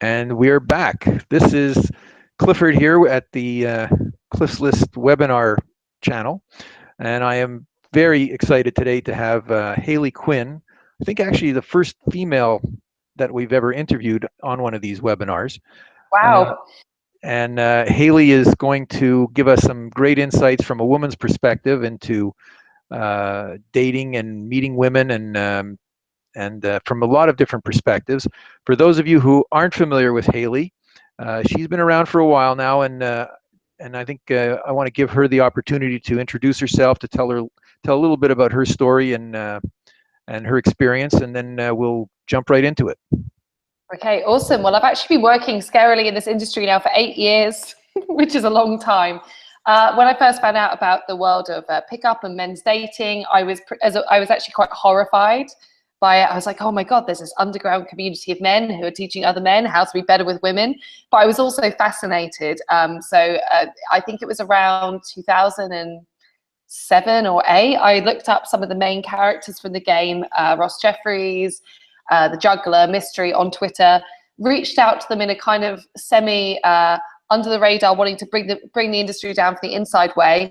And we're back. This is Clifford here at the Cliff's List webinar channel, and I am very excited today to have Hayley Quinn. I think actually the first female that we've ever interviewed on one of these webinars. Uh, Wow. and Hayley is going to give us some great insights from a woman's perspective into dating and meeting women and from a lot of different perspectives. For those of you who aren't familiar with Hayley, she's been around for a while now, and I think I want to give her the opportunity to introduce herself, to tell a little bit about her story and her experience, and then we'll jump right into it. Okay, awesome. Well, I've actually been working scarily in this industry now for 8 years, which is a long time. When I first found out about the world of pickup and men's dating, I was actually quite horrified by it. I was like, oh my God, there's this underground community of men who are teaching other men how to be better with women. But I was also fascinated. I think it was around 2007 or 8, I looked up some of the main characters from the game, Ross Jeffries, the juggler, Mystery, on Twitter, reached out to them in a kind of semi under the radar, wanting to bring the industry down for the inside way.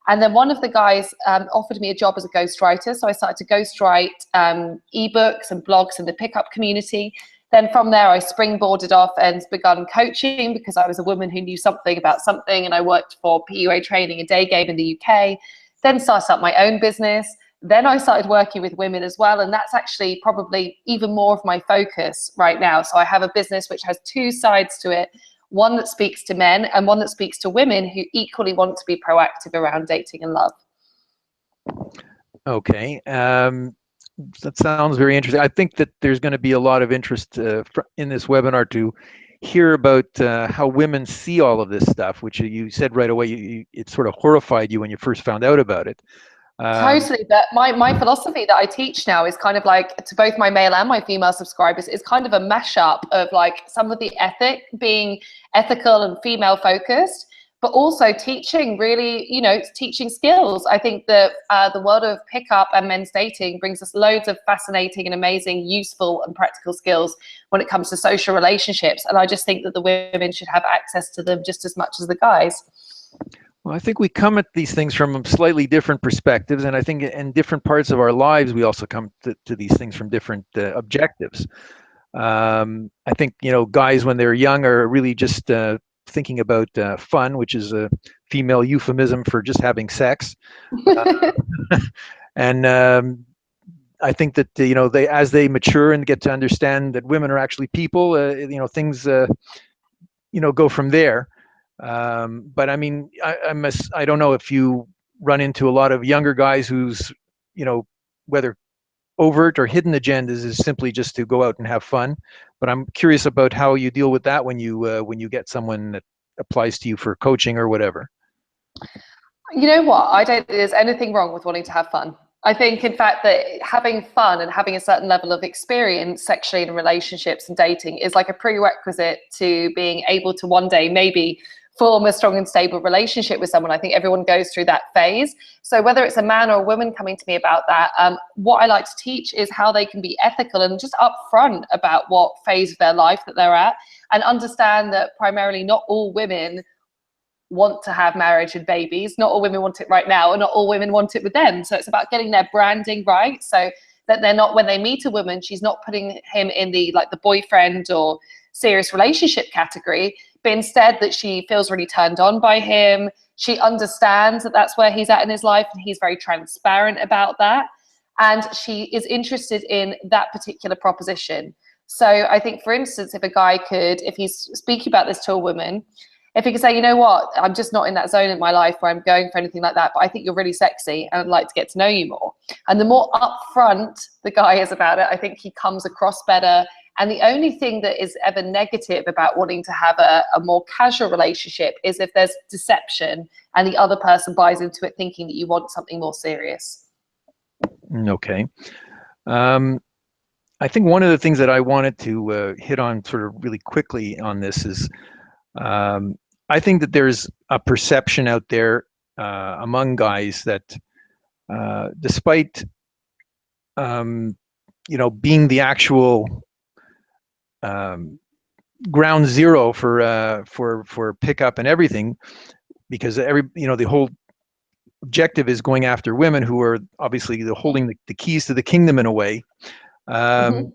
And then one of the guys offered me a job as a ghostwriter. So I started to ghostwrite ebooks and blogs in the pickup community. Then from there, I springboarded off and begun coaching because I was a woman who knew something about something, and I worked for PUA Training and Day Game in the UK. Then started up my own business. Then I started working with women as well, and that's actually probably even more of my focus right now. So I have a business which has two sides to it, one that speaks to men and one that speaks to women who equally want to be proactive around dating and love. Okay. That sounds very interesting. I think that there's going to be a lot of interest in this webinar to hear about how women see all of this stuff, which you said right away, it sort of horrified you when you first found out about it. Totally. But my philosophy that I teach now is kind of like, to both my male and my female subscribers, is kind of a mashup of like some of the ethic being ethical and female focused, but also teaching really, teaching skills. I think that the world of pickup and men's dating brings us loads of fascinating and amazing, useful and practical skills when it comes to social relationships. And I just think that the women should have access to them just as much as the guys. Well, I think we come at these things from slightly different perspectives, and I think in different parts of our lives, we also come to these things from different objectives. I think, guys when they're young are really just thinking about fun, which is a female euphemism for just having sex. And I think that, they, as they mature and get to understand that women are actually people, things, go from there. But I mean, I don't know if you run into a lot of younger guys whose, whether overt or hidden agendas is simply just to go out and have fun. But I'm curious about how you deal with that when you get someone that applies to you for coaching or whatever. You know what? I don't think there's anything wrong with wanting to have fun. I think, in fact, that having fun and having a certain level of experience sexually in relationships and dating is like a prerequisite to being able to one day maybe form a strong and stable relationship with someone. I think everyone goes through that phase. So whether it's a man or a woman coming to me about that, what I like to teach is how they can be ethical and just upfront about what phase of their life that they're at, and understand that primarily not all women want to have marriage and babies. Not all women want it right now, and not all women want it with them. So it's about getting their branding right, so that they're not, when they meet a woman, she's not putting him in the boyfriend or serious relationship category, but instead that she feels really turned on by him. She understands that that's where he's at in his life, and he's very transparent about that, and she is interested in that particular proposition. So I think, for instance, if he's speaking about this to a woman, if he could say, you know what, I'm just not in that zone in my life where I'm going for anything like that, but I think you're really sexy and I'd like to get to know you more. And the more upfront the guy is about it, I think he comes across better. And the only thing that is ever negative about wanting to have a more casual relationship is if there's deception and the other person buys into it thinking that you want something more serious. Okay. I think one of the things that I wanted to hit on sort of really quickly on this is, I think that there's a perception out there among guys that despite being the actual ground zero for pickup and everything, because the whole objective is going after women who are obviously holding the keys to the kingdom in a way. Mm-hmm.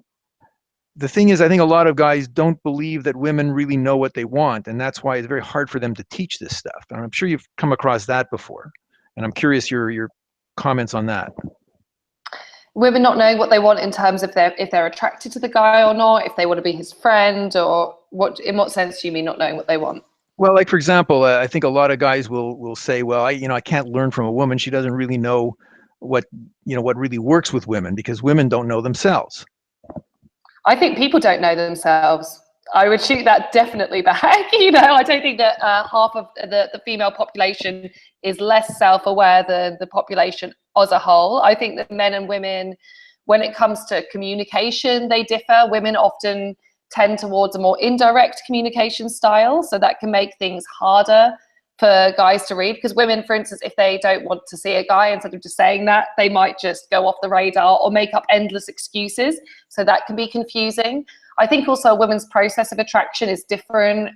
The thing is, I think a lot of guys don't believe that women really know what they want, and that's why it's very hard for them to teach this stuff. And I'm sure you've come across that before, and I'm curious your comments on that. Women not knowing what they want in terms of if they're attracted to the guy or not, if they want to be his friend, or what? In what sense do you mean not knowing what they want? Well, like for example, I think a lot of guys will say, well, I can't learn from a woman. She doesn't really know what what really works with women, because women don't know themselves. I think people don't know themselves. I would shoot that definitely back. I don't think that half of the female population is less self-aware than the population as a whole. I think that men and women, when it comes to communication, they differ. Women often tend towards a more indirect communication style, so that can make things harder for guys to read, because women, for instance, if they don't want to see a guy, instead of just saying that, they might just go off the radar or make up endless excuses, so that can be confusing. I think also a woman's process of attraction is different.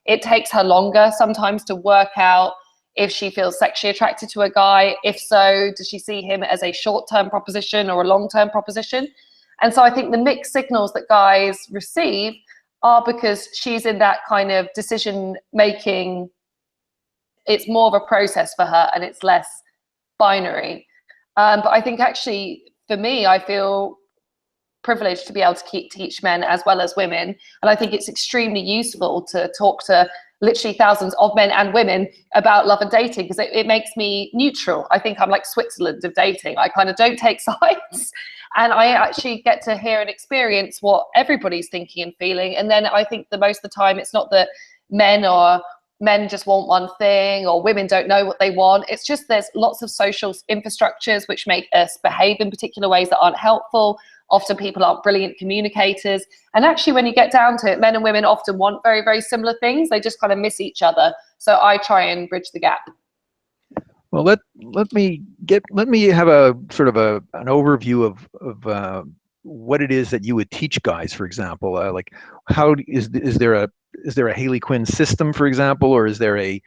It takes her longer sometimes to work out if she feels sexually attracted to a guy. If so, does she see him as a short-term proposition or a long-term proposition? And so I think the mixed signals that guys receive are because she's in that kind of decision-making. It's more of a process for her, and it's less binary. But I think actually, for me, I feel privileged to be able to teach men as well as women. And I think it's extremely useful to talk to literally thousands of men and women about love and dating, because it makes me neutral. I think I'm like Switzerland of dating. I kind of don't take sides, and I actually get to hear and experience what everybody's thinking and feeling. And then I think the most of the time, it's not that men just want one thing, or women don't know what they want. It's just there's lots of social infrastructures which make us behave in particular ways that aren't helpful. Often people aren't brilliant communicators. And actually, when you get down to it, men and women often want very, very similar things. They just kind of miss each other. So I try and bridge the gap. Well, let me have a sort of an overview of what it is that you would teach guys, for example. Like, how is there a Hayley Quinn system, for example, or is it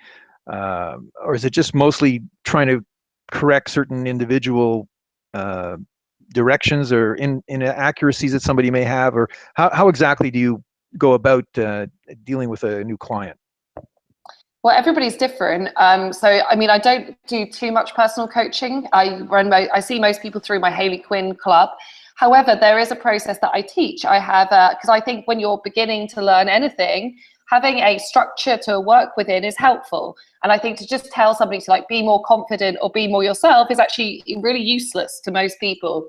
just mostly trying to correct certain individual directions or inaccuracies that somebody may have, or how exactly do you go about dealing with a new client? Well, everybody's different. So, I mean, I don't do too much personal coaching. I see most people through my Hayley Quinn club. However, there is a process that I teach. I have, because I think when you're beginning to learn anything, having a structure to work within is helpful. And I think to just tell somebody to like be more confident or be more yourself is actually really useless to most people.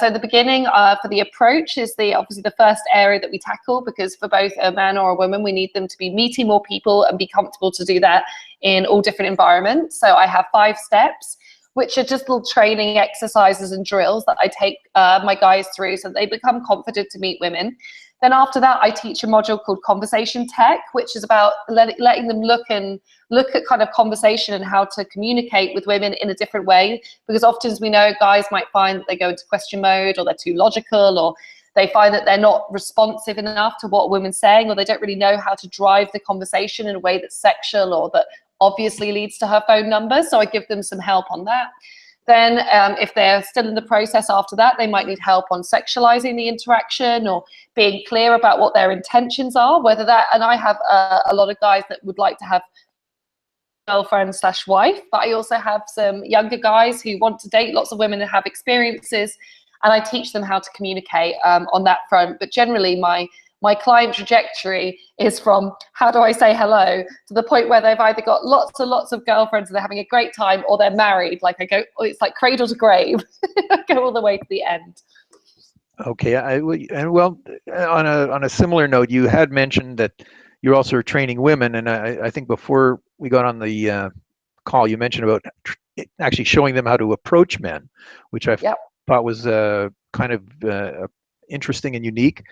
So the beginning for the approach is obviously the first area that we tackle, because for both a man or a woman, we need them to be meeting more people and be comfortable to do that in all different environments. So I have 5 steps, which are just little training exercises and drills that I take my guys through so that they become confident to meet women. Then after that, I teach a module called Conversation Tech, which is about letting them look at kind of conversation and how to communicate with women in a different way. Because often, as we know, guys might find that they go into question mode, or they're too logical, or they find that they're not responsive enough to what a woman's saying, or they don't really know how to drive the conversation in a way that's sexual or that obviously leads to her phone number. So I give them some help on that. Then if they're still in the process after that, they might need help on sexualizing the interaction or being clear about what their intentions are, whether that, and I have a lot of guys that would like to have girlfriend/wife, but I also have some younger guys who want to date lots of women and have experiences, and I teach them how to communicate on that front. But generally, my client trajectory is from how do I say hello to the point where they've either got lots and lots of girlfriends and they're having a great time, or they're married. Like it's like cradle to grave. I go all the way to the end. Okay, well, on a similar note, you had mentioned that you're also training women, and I think before we got on the call, you mentioned about actually showing them how to approach men, which I thought was kind of interesting and unique.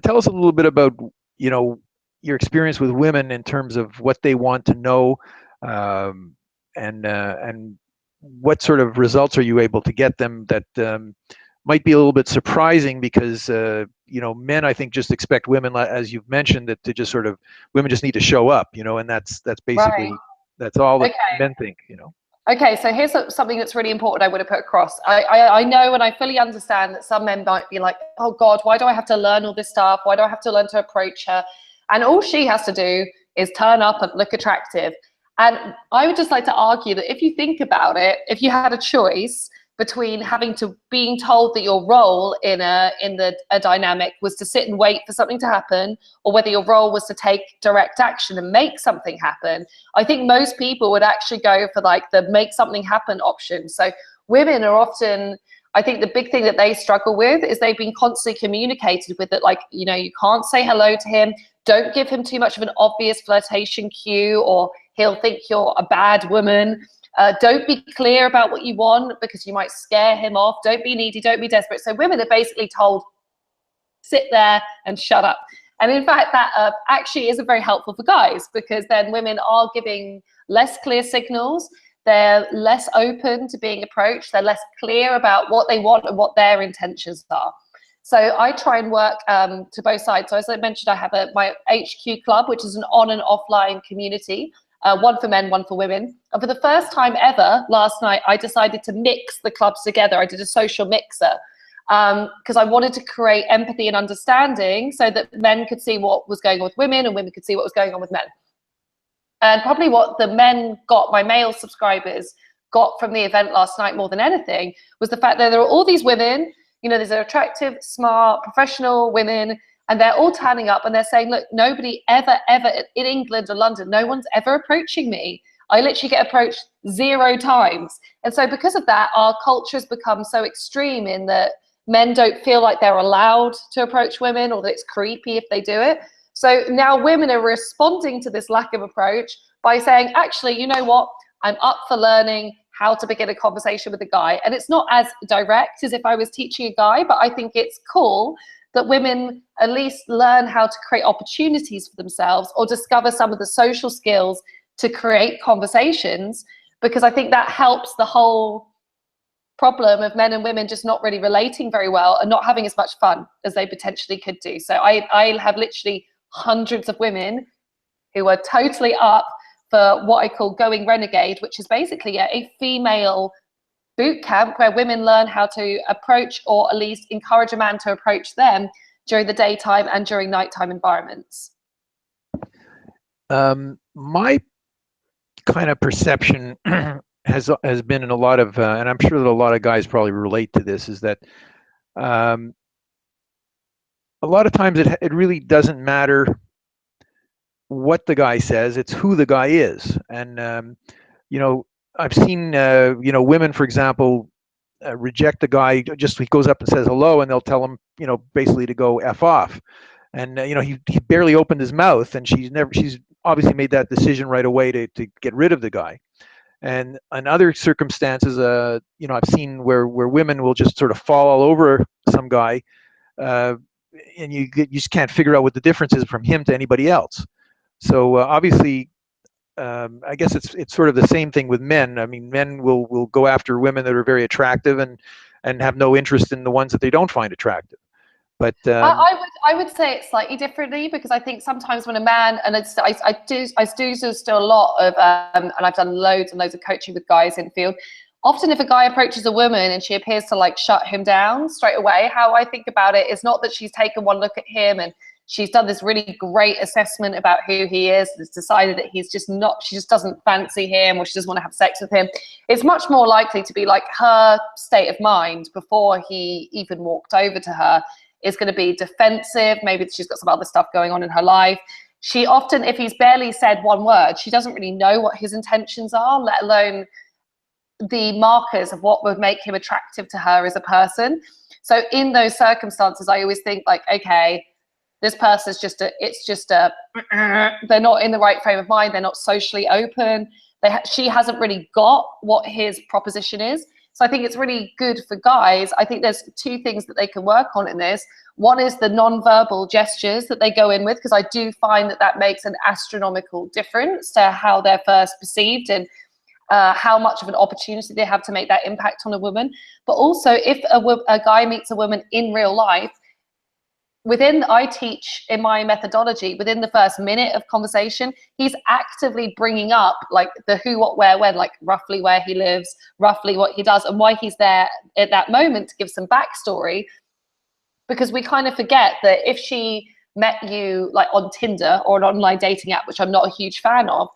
Tell us a little bit about your experience with women in terms of what they want to know, and what sort of results are you able to get them that might be a little bit surprising because you know, men I think just expect women, as you've mentioned, that to just sort of, women just need to show up, you know, and that's Right. basically, that's all that Okay. men think, you know. Okay, so here's something that's really important I want to put across. I know and I fully understand that some men might be like, oh God, why do I have to learn all this stuff? Why do I have to learn to approach her? And all she has to do is turn up and look attractive. And I would just like to argue that if you think about it, if you had a choice between having to being told that your role in a dynamic was to sit and wait for something to happen, or whether your role was to take direct action and make something happen, I think most people would actually go for like the make something happen option. So women are often, I think the big thing that they struggle with is they've been constantly communicated with it, like, you know, you can't say hello to him, don't give him too much of an obvious flirtation cue, or he'll think you're a bad woman. Don't be clear about what you want because you might scare him off. Don't be needy, don't be desperate. So women are basically told, sit there and shut up. And in fact, that actually isn't very helpful for guys, because then women are giving less clear signals. They're less open to being approached. They're less clear about what they want and what their intentions are. So I try and work to both sides. So as I mentioned, I have my HQ club, which is an on and offline community. One for men, one for women. And for the first time ever, last night, I decided to mix the clubs together. I did a social mixer because I wanted to create empathy and understanding so that men could see what was going on with women and women could see what was going on with men. And probably what the men got, my male subscribers got from the event last night more than anything, was the fact that there are all these women, you know, there's attractive, smart, professional women, and they're all turning up and they're saying, look, nobody ever in England or London, no one's ever approaching me. I literally get approached 0 times. And so because of that, our culture has become so extreme in that men don't feel like they're allowed to approach women, or that it's creepy if they do it. So now women are responding to this lack of approach by saying, actually, you know what? I'm up for learning how to begin a conversation with a guy. And it's not as direct as if I was teaching a guy, but I think it's cool that women at least learn how to create opportunities for themselves or discover some of the social skills to create conversations, because I think that helps the whole problem of men and women just not really relating very well and not having as much fun as they potentially could do. So I have literally hundreds of women who are totally up for what I call Going Renegade, which is basically a female boot camp where women learn how to approach, or at least encourage a man to approach them during the daytime and during nighttime environments. My kind of perception has been in a lot of, and I'm sure that a lot of guys probably relate to this, is that a lot of times it really doesn't matter what the guy says, it's who the guy is. And you know, I've seen you know, women, for example, reject the guy, just he goes up and says hello, and they'll tell him, you know, basically to go F off. And you know, he barely opened his mouth, and she's obviously made that decision right away to get rid of the guy. And in other circumstances, you know, I've seen where women will just sort of fall all over some guy, and you just can't figure out what the difference is from him to anybody else. So obviously, I guess it's sort of the same thing with men. I mean, men will go after women that are very attractive and have no interest in the ones that they don't find attractive. But I would say it slightly differently, because I think sometimes when a man, and I do still a lot of and I've done loads and loads of coaching with guys in the field. Often if a guy approaches a woman and she appears to like shut him down straight away, how I think about it is not that she's taken one look at him and she's done this really great assessment about who he is, has decided that he's just not, she just doesn't fancy him, or she doesn't want to have sex with him. It's much more likely to be like her state of mind before he even walked over to her is going to be defensive. Maybe she's got some other stuff going on in her life. She often, if he's barely said one word, she doesn't really know what his intentions are, let alone the markers of what would make him attractive to her as a person. So in those circumstances, I always think like, okay, this person's they're not in the right frame of mind. They're not socially open. She hasn't really got what his proposition is. So I think it's really good for guys. I think there's 2 things that they can work on in this. One is the non-verbal gestures that they go in with, because I do find that makes an astronomical difference to how they're first perceived. And how much of an opportunity they have to make that impact on a woman. But also, if a guy meets a woman in real life, I teach in my methodology, within the first minute of conversation, he's actively bringing up like the who, what, where, when, like roughly where he lives, roughly what he does, and why he's there at that moment, to give some backstory. Because we kind of forget that if she met you like on Tinder or an online dating app, which I'm not a huge fan of,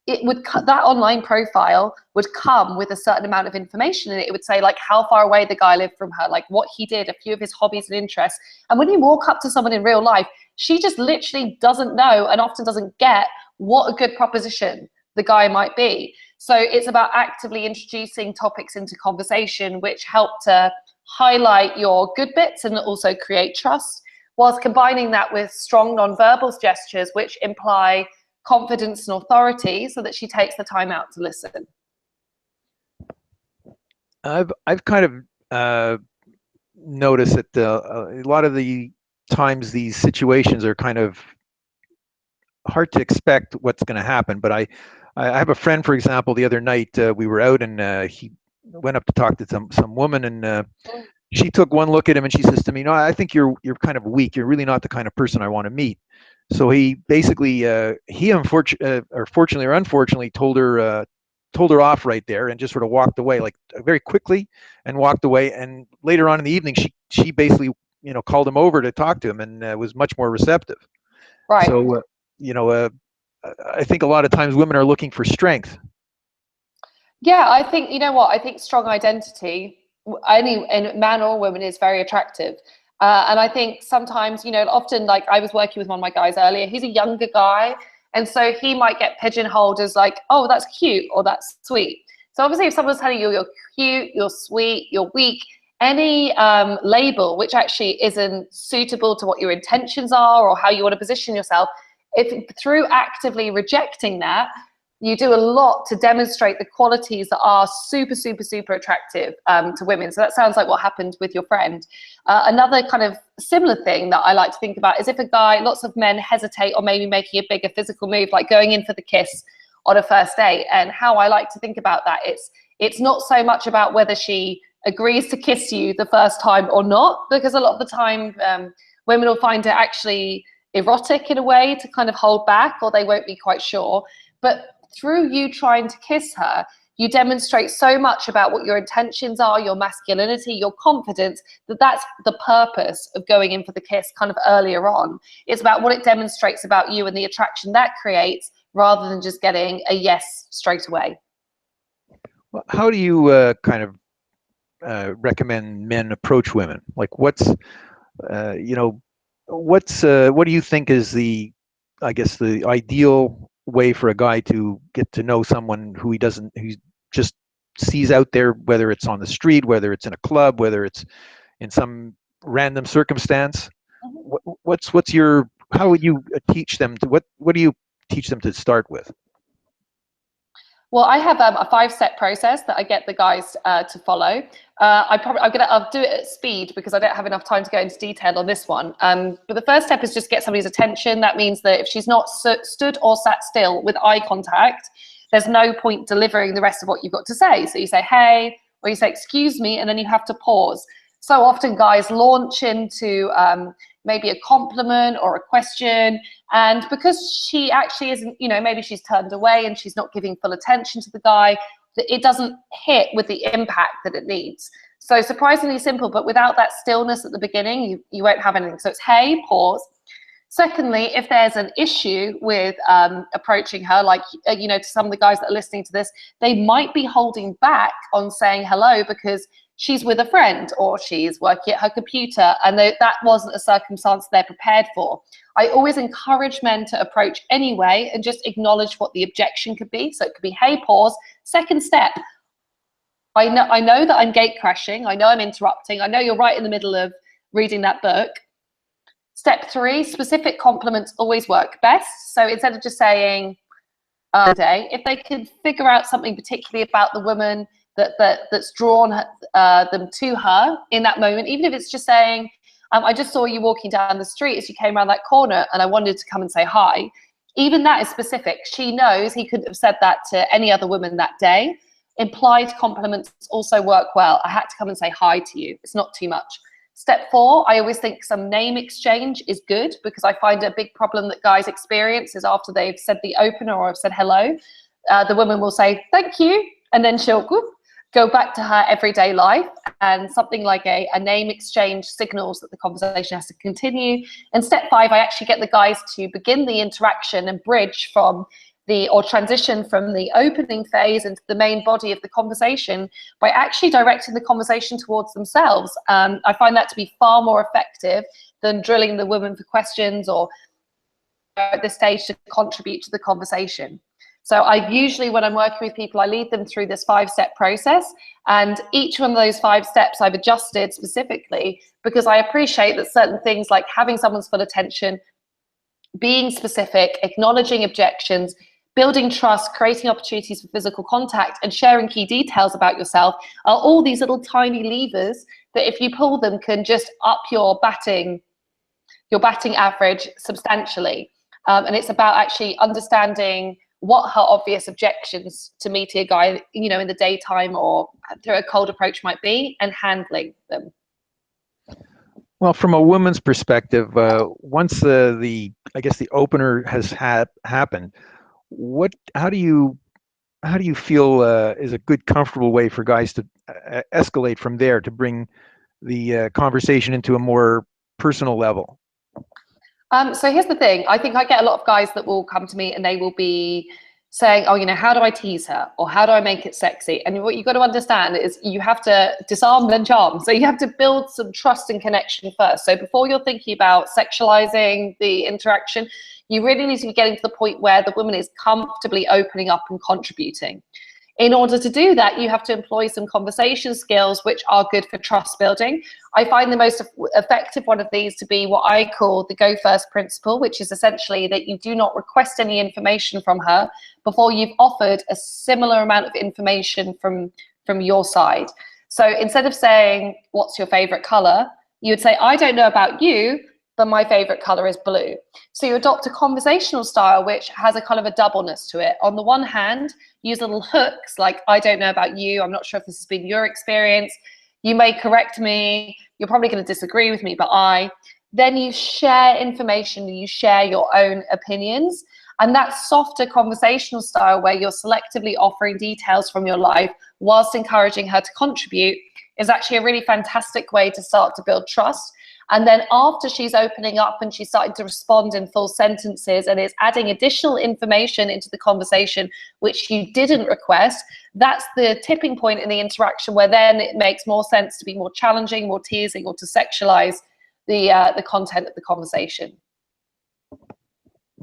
that online profile would come with a certain amount of information, and it would say like how far away the guy lived from her, like what he did, a few of his hobbies and interests. And when you walk up to someone in real life, she just literally doesn't know, and often doesn't get, what a good proposition the guy might be. So it's about actively introducing topics into conversation which help to highlight your good bits and also create trust, whilst combining that with strong non-verbal gestures which imply confidence and authority, so that she takes the time out to listen. I've kind of noticed that a lot of the times these situations are kind of hard to expect what's going to happen. But I have a friend, for example, the other night we were out, and he went up to talk to some woman, and she took one look at him and she says to me, "No, I think you're kind of weak. You're really not the kind of person I want to meet." So he basically, fortunately or unfortunately, told her off right there, and just sort of walked away, like very quickly, and walked away. And later on in the evening, she basically, called him over to talk to him, and was much more receptive. Right. So, I think a lot of times women are looking for strength. Yeah, I think, I think strong identity, any man or woman, is very attractive. And I think sometimes, often, like I was working with one of my guys earlier, he's a younger guy. And so he might get pigeonholed as like, oh, that's cute or that's sweet. So obviously if someone's telling you you're cute, you're sweet, you're weak, any label which actually isn't suitable to what your intentions are or how you want to position yourself, if through actively rejecting that, you do a lot to demonstrate the qualities that are super, super, super attractive to women. So that sounds like what happened with your friend. Another kind of similar thing that I like to think about is if a guy, lots of men hesitate on maybe making a bigger physical move, like going in for the kiss on a first date. And how I like to think about that, it's not so much about whether she agrees to kiss you the first time or not, because a lot of the time women will find it actually erotic in a way to kind of hold back, or they won't be quite sure. But through you trying to kiss her, you demonstrate so much about what your intentions are, your masculinity, your confidence, that's the purpose of going in for the kiss kind of earlier on. It's about what it demonstrates about you and the attraction that creates, rather than just getting a yes straight away. Well, how do you kind of recommend men approach women? Like what do you think is the ideal way for a guy to get to know someone who he just sees out there, whether it's on the street, whether it's in a club, whether it's in some random circumstance? How would you teach them what do you teach them to start with? Well, I have a 5-step process that I get the guys to follow. I'll do it at speed because I don't have enough time to go into detail on this one. But the first step is just get somebody's attention. That means that if she's not stood or sat still with eye contact, there's no point delivering the rest of what you've got to say. So you say, hey, or you say, excuse me, and then you have to pause. So often guys launch into maybe a compliment or a question, and because she actually isn't, maybe she's turned away and she's not giving full attention to the guy, it doesn't hit with the impact that it needs. So surprisingly simple, but without that stillness at the beginning, you won't have anything. So it's hey, pause. Secondly, if there's an issue with approaching her, like, to some of the guys that are listening to this, they might be holding back on saying hello because she's with a friend or she's working at her computer, and that wasn't a circumstance they're prepared for. I always encourage men to approach anyway and just acknowledge what the objection could be. So it could be, hey, pause. Second step, I know that I'm gate crashing. I know I'm interrupting. I know you're right in the middle of reading that book. Step 3, specific compliments always work best. So instead of just saying, if they could figure out something particularly about the woman that's drawn them to her in that moment, even if it's just saying, I just saw you walking down the street as you came around that corner and I wanted to come and say hi. Even that is specific. She knows he couldn't have said that to any other woman that day. Implied compliments also work well. I had to come and say hi to you. It's not too much. Step 4, I always think some name exchange is good, because I find a big problem that guys experience is after they've said the opener or have said hello, the woman will say, thank you, and then she'll go back to her everyday life. And something like a name exchange signals that the conversation has to continue. And step 5, I actually get the guys to begin the interaction and bridge from or transition from the opening phase into the main body of the conversation by actually directing the conversation towards themselves. I find that to be far more effective than drilling the woman for questions or at this stage to contribute to the conversation. So I usually, when I'm working with people, I lead them through this 5-step process, and each one of those 5 steps I've adjusted specifically because I appreciate that certain things like having someone's full attention, being specific, acknowledging objections, building trust, creating opportunities for physical contact, and sharing key details about yourself are all these little tiny levers that if you pull them can just up your batting average substantially. And it's about actually understanding what her obvious objections to meeting a guy, you know, in the daytime or through a cold approach might be, and handling them. Well, from a woman's perspective, once the I guess the opener has happened, how do you feel is a good, comfortable way for guys to escalate from there to bring the conversation into a more personal level? So here's the thing. I think I get a lot of guys that will come to me and they will be saying, oh, you know, how do I tease her? Or how do I make it sexy? And what you've got to understand is you have to disarm then charm. So you have to build some trust and connection first. So before you're thinking about sexualizing the interaction, you really need to be getting to the point where the woman is comfortably opening up and contributing. In order to do that, you have to employ some conversation skills which are good for trust building. I find the most effective one of these to be what I call the go first principle, which is essentially that you do not request any information from her before you've offered a similar amount of information from your side. So instead of saying, what's your favorite color? You would say, I don't know about you, but my favorite color is blue. So you adopt a conversational style which has a kind of a doubleness to it. On the one hand, use little hooks like, I don't know about you, I'm not sure if this has been your experience, you may correct me, you're probably going to disagree with me, but then you share information, you share your own opinions. And that softer conversational style where you're selectively offering details from your life whilst encouraging her to contribute is actually a really fantastic way to start to build trust. And then after she's opening up and she's starting to respond in full sentences and is adding additional information into the conversation which you didn't request, that's the tipping point in the interaction where then it makes more sense to be more challenging, more teasing, or to sexualize the content of the conversation.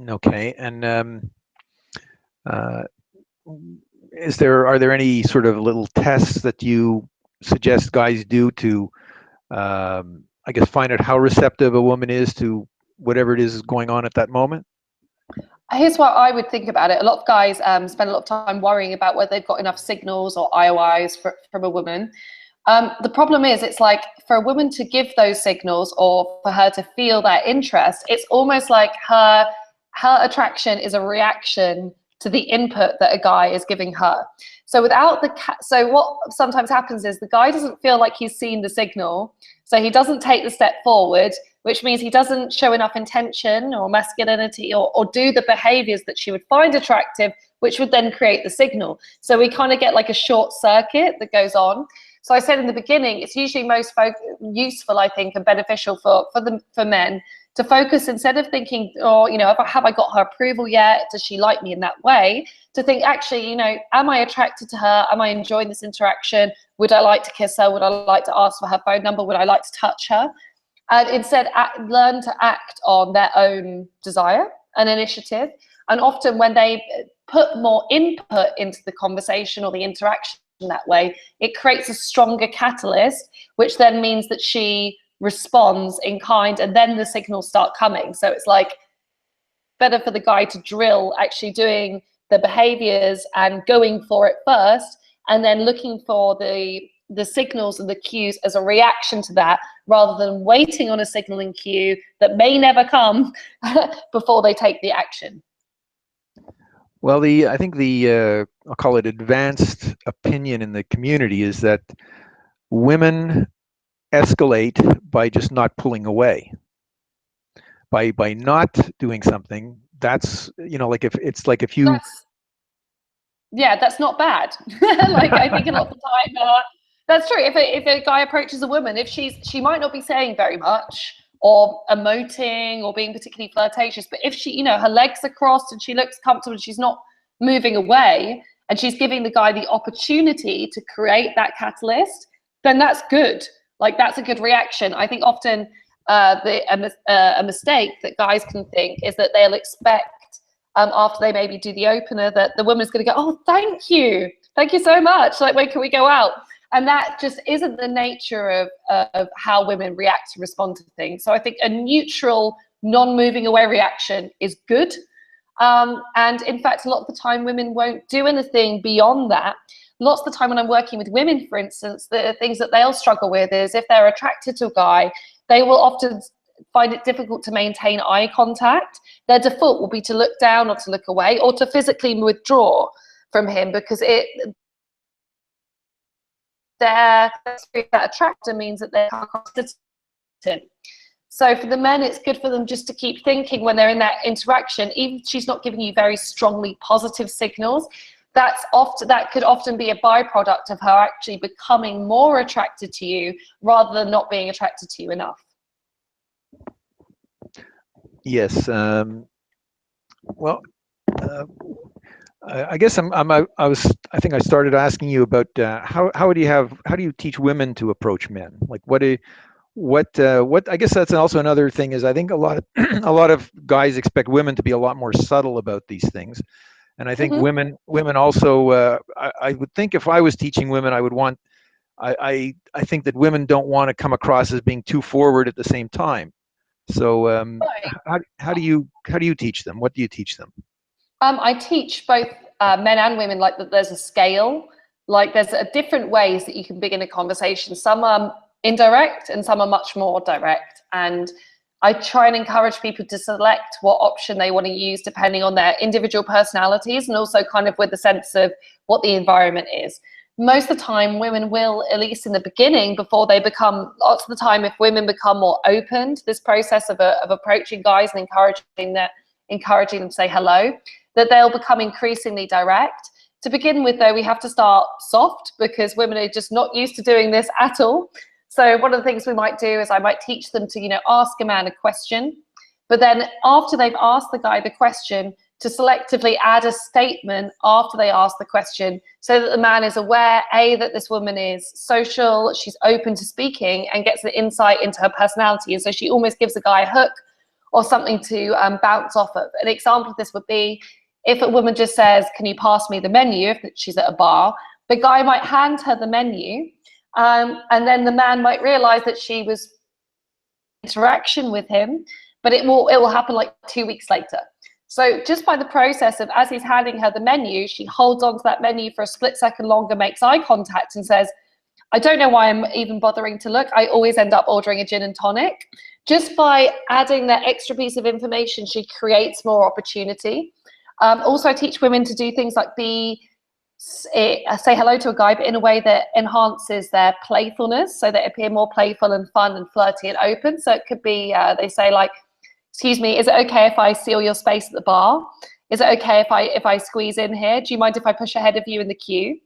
Okay, and are there any sort of little tests that you suggest guys do to I guess find out how receptive a woman is to whatever it is going on at that moment? Here's what I would think about it. A lot of guys spend a lot of time worrying about whether they've got enough signals or IOIs from a woman. The problem is, it's like for a woman to give those signals or for her to feel that interest, it's almost like her attraction is a reaction to the input that a guy is giving her. So without so what sometimes happens is the guy doesn't feel like he's seen the signal, so he doesn't take the step forward, which means he doesn't show enough intention or masculinity or do the behaviors that she would find attractive, which would then create the signal. So we kind of get like a short circuit that goes on. So I said in the beginning, it's usually most useful, I think, and beneficial for men to focus, instead of thinking, oh, you know, have I got her approval yet? Does she like me in that way? To think, actually, you know, am I attracted to her? Am I enjoying this interaction? Would I like to kiss her? Would I like to ask for her phone number? Would I like to touch her? And instead, learn to act on their own desire and initiative. And often when they put more input into the conversation or the interaction that way, it creates a stronger catalyst, which then means that she responds in kind, and then the signals start coming. So it's like better for the guy to drill actually doing the behaviors and going for it first, and then looking for the signals and the cues as a reaction to that, rather than waiting on a signaling cue that may never come before they take the action. Well, I think I'll call it advanced opinion in the community is that women escalate by just not pulling away, by not doing something. That's, like, if it's like if you That's yeah, that's not bad. Like I think a lot of the time, that's true. If a guy approaches a woman, if she might not be saying very much or emoting or being particularly flirtatious, but if she, her legs are crossed and she looks comfortable and she's not moving away and she's giving the guy the opportunity to create that catalyst, then that's good. Like that's a good reaction. I think often a mistake that guys can think is that they'll expect after they maybe do the opener that the woman's going to go, oh, thank you so much, like when can we go out? And that just isn't the nature of how women react and respond to things. So I think a neutral, non-moving away reaction is good. And in fact, a lot of the time women won't do anything beyond that. Lots of the time when I'm working with women, for instance, the things that they'll struggle with is if they're attracted to a guy, they will often find it difficult to maintain eye contact. Their default will be to look down or to look away or to physically withdraw from him because that attractor means that they can't cross him. So for the men, it's good for them just to keep thinking when they're in that interaction, even if she's not giving you very strongly positive signals, that could often be a byproduct of her actually becoming more attracted to you rather than not being attracted to you enough. Yes. Well, I guess I think I started asking you about how do you teach women to approach men? Like what I guess that's also another thing is I think a lot of a lot of guys expect women to be a lot more subtle about these things. And I think women also I would think if I was teaching women I would want I think that women don't want to come across as being too forward at the same time. So how do you teach them? What do you teach them? I teach both men and women like that there's a scale, like there's different ways that you can begin a conversation. Some are indirect and some are much more direct. And I try and encourage people to select what option they want to use depending on their individual personalities and also kind of with the sense of what the environment is. Most of the time, women will, at least in the beginning, before they become, lots of the time, if women become more open to this process of approaching guys and encouraging them to say hello, that they'll become increasingly direct. To begin with, though, we have to start soft because women are just not used to doing this at all. So one of the things we might do is I might teach them to, ask a man a question, but then after they've asked the guy the question, to selectively add a statement after they ask the question so that the man is aware, A, that this woman is social, she's open to speaking and gets the insight into her personality. And so she almost gives the guy a hook or something to bounce off of. An example of this would be if a woman just says, can you pass me the menu, if she's at a bar, the guy might hand her the menu and then the man might realize that she was interaction with him, but it will happen like 2 weeks later. So just by the process of as he's handing her the menu, she holds on to that menu for a split second longer, makes eye contact and says, I don't know why I'm even bothering to look. I always end up ordering a gin and tonic. Just by adding that extra piece of information, she creates more opportunity. Also, I teach women to do things like say hello to a guy, but in a way that enhances their playfulness, so they appear more playful and fun and flirty and open. So it could be, they say like, excuse me, is it okay if I steal your space at the bar? Is it okay if I squeeze in here? Do you mind if I push ahead of you in the queue?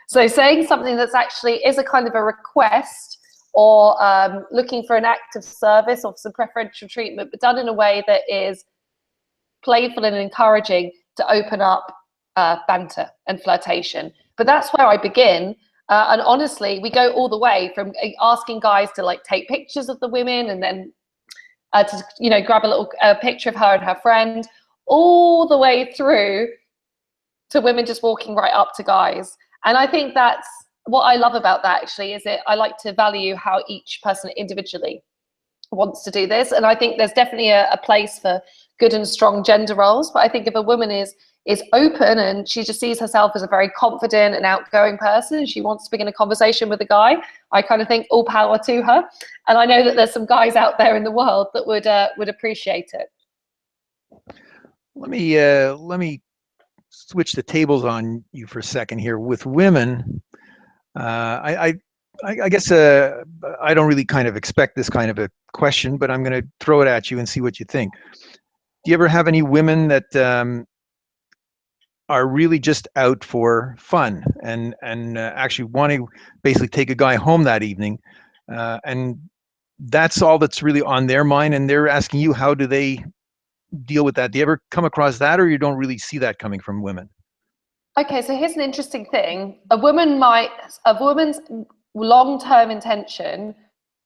So saying something that's actually is a kind of a request or looking for an act of service or some preferential treatment, but done in a way that is playful and encouraging to open up banter and flirtation. But that's where I begin. And honestly, we go all the way from asking guys to like take pictures of the women and then to grab a little picture of her and her friend, all the way through to women just walking right up to guys. And I think that's what I love about that actually, is that I like to value how each person individually wants to do this. And I think there's definitely a place for good and strong gender roles. But I think if a woman is open and she just sees herself as a very confident and outgoing person and she wants to begin a conversation with a guy, I kind of think all power to her. And I know that there's some guys out there in the world that would appreciate it. Let me switch the tables on you for a second here. With women, I guess I don't really kind of expect this kind of a question, but I'm going to throw it at you and see what you think. Do you ever have any women that are really just out for fun and actually want to basically take a guy home that evening, and that's all that's really on their mind, and they're asking you, how do they deal with that? Do you ever come across that, or you don't really see that coming from women? Okay, so here's an interesting thing. A woman's long-term intention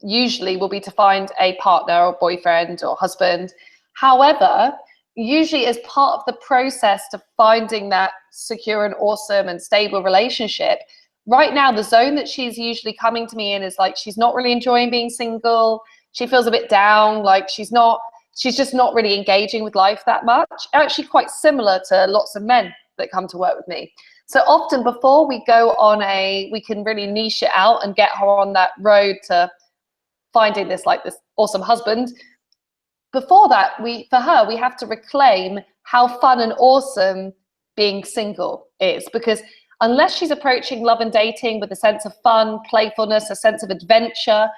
usually will be to find a partner or boyfriend or husband. However, usually as part of the process to finding that secure and awesome and stable relationship, right now the zone that she's usually coming to me in is like she's not really enjoying being single. She feels a bit down, like she's just not really engaging with life that much. Actually quite similar to lots of men that come to work with me. So often before we go on we can really niche it out and get her on that road to finding this awesome husband. Before that, for her, we have to reclaim how fun and awesome being single is, because unless she's approaching love and dating with a sense of fun, playfulness, a sense of adventure,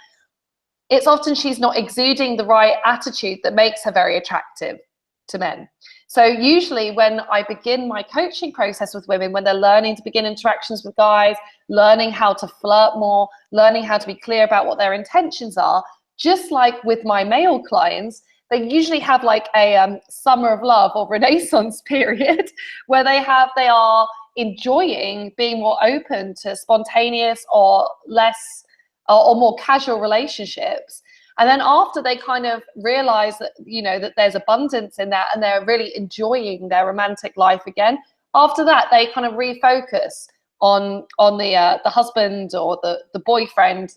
it's often she's not exuding the right attitude that makes her very attractive to men. So usually when I begin my coaching process with women, when they're learning to begin interactions with guys, learning how to flirt more, learning how to be clear about what their intentions are, just like with my male clients, they usually have like a summer of love or renaissance period where they are enjoying being more open to spontaneous or less or more casual relationships. And then after they kind of realize that, that there's abundance in that and they're really enjoying their romantic life again, after that, they kind of refocus on the husband or the boyfriend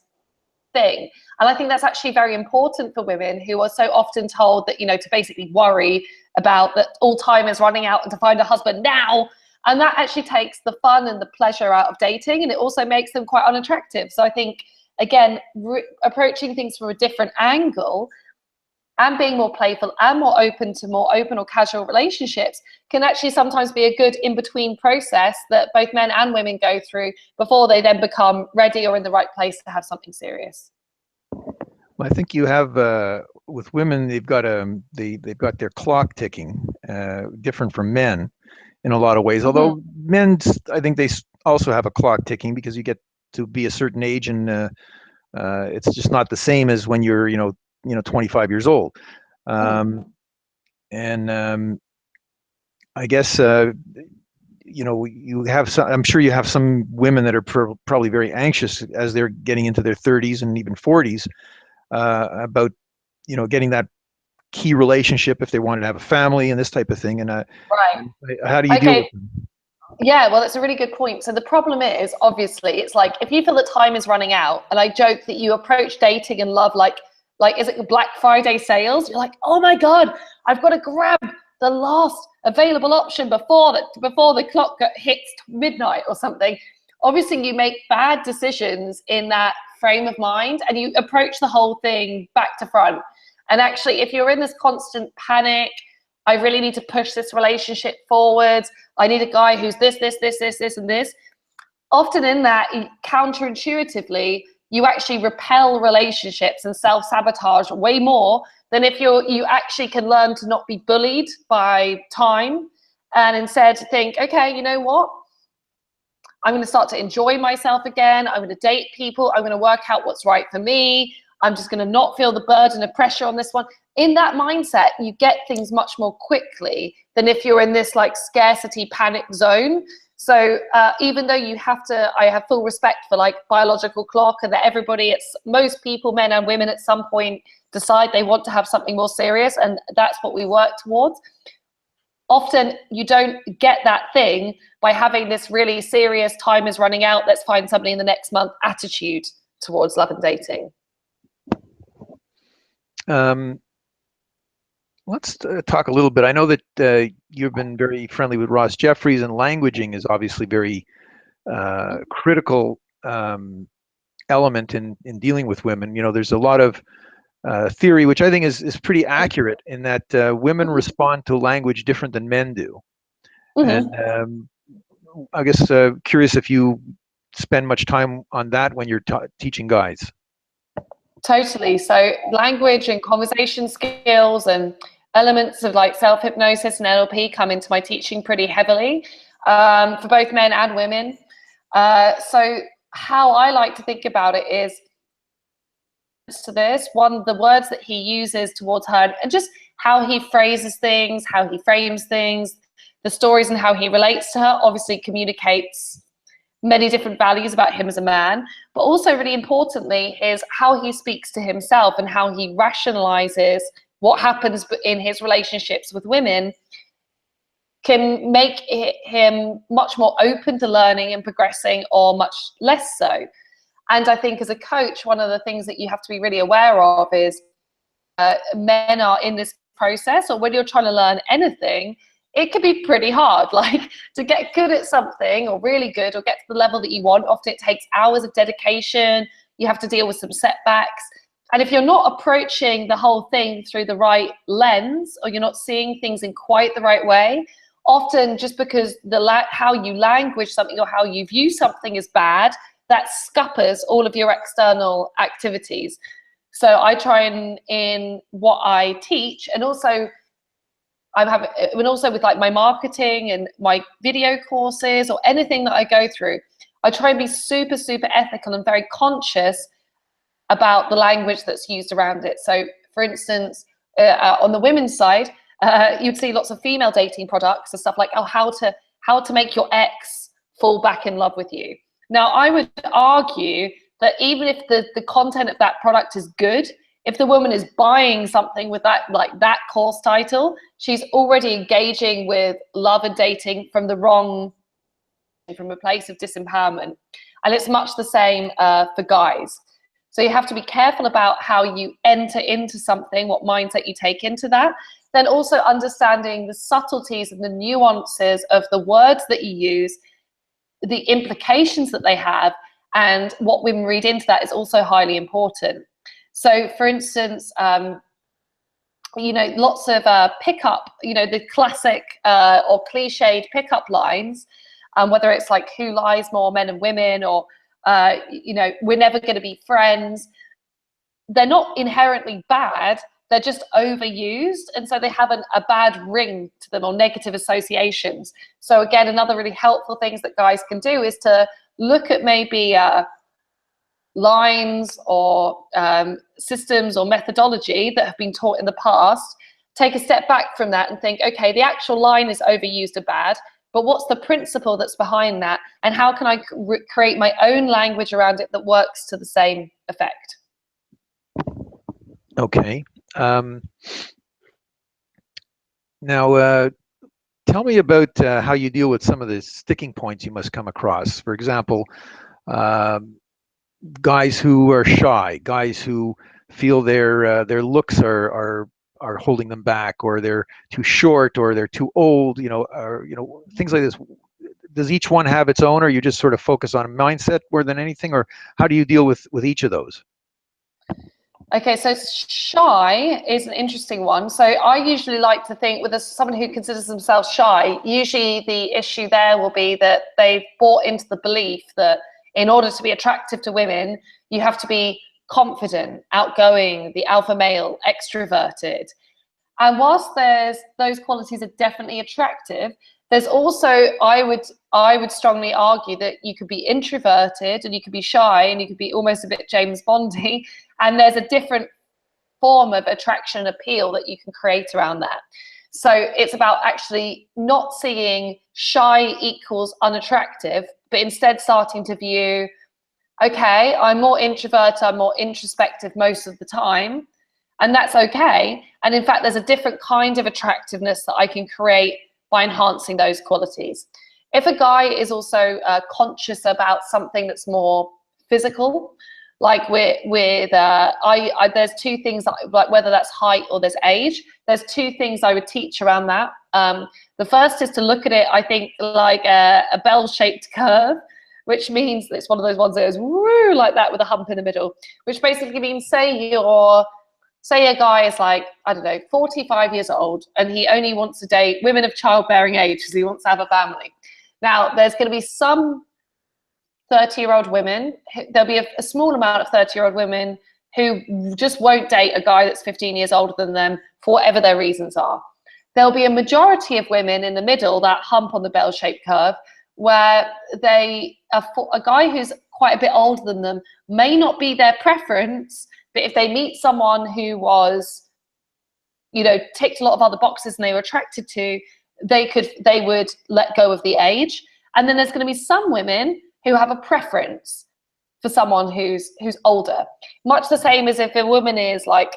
thing. And I think that's actually very important for women who are so often told that, to basically worry about that all time is running out and to find a husband now. And that actually takes the fun and the pleasure out of dating. And it also makes them quite unattractive. So I think, again, approaching things from a different angle and being more playful and more open or casual relationships can actually sometimes be a good in-between process that both men and women go through before they then become ready or in the right place to have something serious. Well, I think you have with women, they've got their clock ticking, different from men in a lot of ways. Although men, I think they also have a clock ticking because you get to be a certain age, and it's just not the same as when you're 25 years old. And I guess you have some. I'm sure you have some women that are probably very anxious as they're getting into their 30s and even 40s about getting that key relationship if they wanted to have a family and this type of thing. And right. How do you deal with them? Yeah, well, that's a really good point. So the problem is, obviously, it's like if you feel that time is running out, and I joke that you approach dating and love like is it Black Friday sales? You're like, oh my God, I've got to grab the last available option before the clock hits midnight or something. Obviously, you make bad decisions in that frame of mind, and you approach the whole thing back to front. And actually, if you're in this constant panic, I really need to push this relationship forward, I need a guy who's this, and this. Often in that, counterintuitively, you actually repel relationships and self-sabotage way more than if you actually can learn to not be bullied by time and instead think, okay, you know what? I'm going to start to enjoy myself again. I'm going to date people. I'm going to work out what's right for me. I'm just going to not feel the burden of pressure on this one. In that mindset, you get things much more quickly than if you're in this like scarcity panic zone. So even though I have full respect for like biological clock and that most people, men and women, at some point decide they want to have something more serious, and that's what we work towards. Often you don't get that thing by having this really serious time is running out, let's find somebody in the next month attitude towards love and dating. Let's talk a little bit. I know that you've been very friendly with Ross Jeffries, and languaging is obviously very critical element in dealing with women. There's a lot of theory, which I think is pretty accurate, in that women respond to language different than men do. And I guess curious if you spend much time on that when you're teaching guys. Totally. So language and conversation skills and elements of like self-hypnosis and NLP come into my teaching pretty heavily, for both men and women. So how I like to think about it is to this one, the words that he uses towards her, and just how he phrases things, how he frames things, the stories and how he relates to her obviously communicates many different values about him as a man, but also really importantly is how he speaks to himself and how he rationalizes what happens in his relationships with women can make him much more open to learning and progressing, or much less so. And I think as a coach, one of the things that you have to be really aware of is men are in this process, or when you're trying to learn anything, it can be pretty hard. Like to get good at something, or really good, or get to the level that you want, often it takes hours of dedication. You have to deal with some setbacks. And if you're not approaching the whole thing through the right lens, or you're not seeing things in quite the right way, often just because how you language something or how you view something is bad, that scuppers all of your external activities. So I try in what I teach, and also with like my marketing and my video courses or anything that I go through, I try and be super, super ethical and very conscious about the language that's used around it. So for instance, on the women's side, you'd see lots of female dating products and stuff like, oh, how to make your ex fall back in love with you. Now, I would argue that even if the content of that product is good, if the woman is buying something with that, like that course title, she's already engaging with love and dating from a place of disempowerment. And it's much the same for guys. So you have to be careful about how you enter into something, what mindset you take into that. Then also understanding the subtleties and the nuances of the words that you use, the implications that they have, and what women read into that is also highly important. So for instance, lots of pickup, the classic or cliched pickup lines, whether it's like who lies more, men and women, or we're never going to be friends. They're not inherently bad, they're just overused, and so they have a bad ring to them, or negative associations. So again, another really helpful things that guys can do is to look at maybe lines or systems or methodology that have been taught in the past, take a step back from that and think, okay, the actual line is overused or bad, but what's the principle that's behind that, and how can I create my own language around it that works to the same effect? Okay. Now, tell me about how you deal with some of the sticking points you must come across. For example, guys who are shy, guys who feel their looks are holding them back, or they're too short, or they're too old, or things like this. Does each one have its own, or you just sort of focus on mindset more than anything, or how do you deal with each of those? Okay, so shy is an interesting one. So I usually like to think with someone who considers themselves shy, usually the issue there will be that they've bought into the belief that in order to be attractive to women, you have to be confident, outgoing, the alpha male, extroverted. And whilst those qualities are definitely attractive, there's also, I would strongly argue that you could be introverted and you could be shy and you could be almost a bit James Bondy, and there's a different form of attraction and appeal that you can create around that. So it's about actually not seeing shy equals unattractive, but instead starting to view, okay, I'm more introverted, I'm more introspective most of the time, and that's okay. And in fact, there's a different kind of attractiveness that I can create by enhancing those qualities. If a guy is also conscious about something that's more physical, like there's two things, like whether that's height or there's age, there's two things I would teach around that. The first is to look at it, I think, like a bell-shaped curve, which means it's one of those ones that goes woo like that with a hump in the middle, which basically means, say you're say a guy is like, I don't know, 45 years old, and he only wants to date women of childbearing age because he wants to have a family. Now, there's going to be some 30-year-old women, there'll be a small amount of 30-year-old women who just won't date a guy that's 15 years older than them for whatever their reasons are. There'll be a majority of women in the middle, that hump on the bell-shaped curve, where a guy who's quite a bit older than them may not be their preference, but if they meet someone who was, you know, ticked a lot of other boxes and they were attracted to, they would let go of the age. And then there's going to be some women who have a preference for someone who's older, much the same as if a woman is like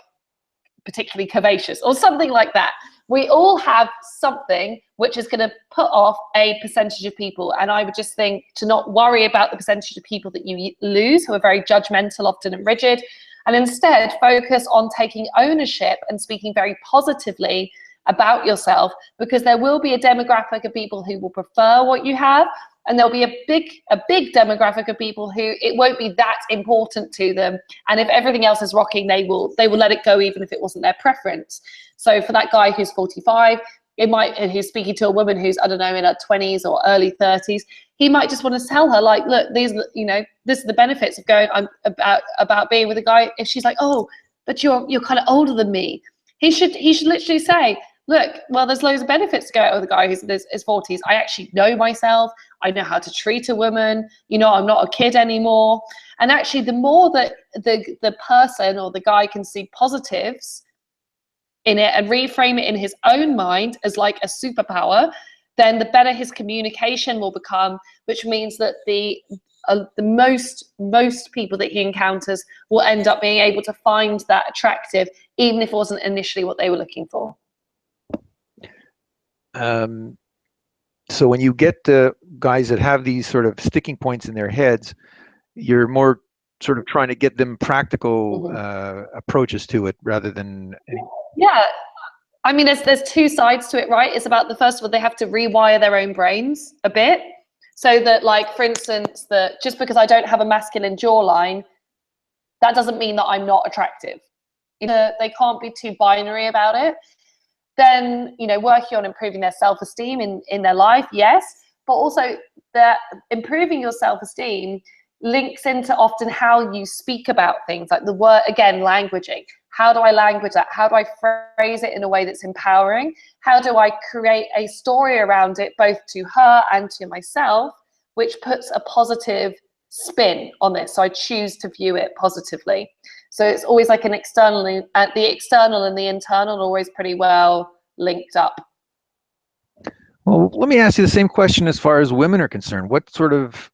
particularly curvaceous or something like that. We all have something which is going to put off a percentage of people. And I would just think to not worry about the percentage of people that you lose, who are very judgmental often and rigid, and instead focus on taking ownership and speaking very positively about yourself, because there will be a demographic of people who will prefer what you have, and there'll be a big demographic of people who it won't be that important to them. And if everything else is rocking, they will let it go, even if it wasn't their preference. So for that guy who's 45, who's speaking to a woman who's, I don't know, in her 20s or early 30s, he might just want to tell her, like, look, these, you know, this are the benefits of going about being with a guy. If she's like, oh, but you're kind of older than me, he should literally say, look, well, there's loads of benefits to go out with a guy who's in his 40s. I actually know myself. I know how to treat a woman. You know, I'm not a kid anymore. And actually, the more that the person or the guy can see positives in it and reframe it in his own mind as like a superpower, then the better his communication will become, which means that the most people that he encounters will end up being able to find that attractive, even if it wasn't initially what they were looking for. So when you get guys that have these sort of sticking points in their heads, you're more sort of trying to get them practical approaches to it rather than Yeah, I mean, there's two sides to it, right? It's about first of all, they have to rewire their own brains a bit, so that, like, for instance, that just because I don't have a masculine jawline, that doesn't mean that I'm not attractive. You know, they can't be too binary about it. Then, you know, working on improving their self-esteem in their life, yes, but also that improving your self-esteem links into often how you speak about things, like the word, again, languaging. How do I language that? How do I phrase it in a way that's empowering? How do I create a story around it, both to her and to myself, which puts a positive spin on this? So I choose to view it positively. So it's always like the external and the internal are always pretty well linked up. Well, let me ask you the same question as far as women are concerned. What sort of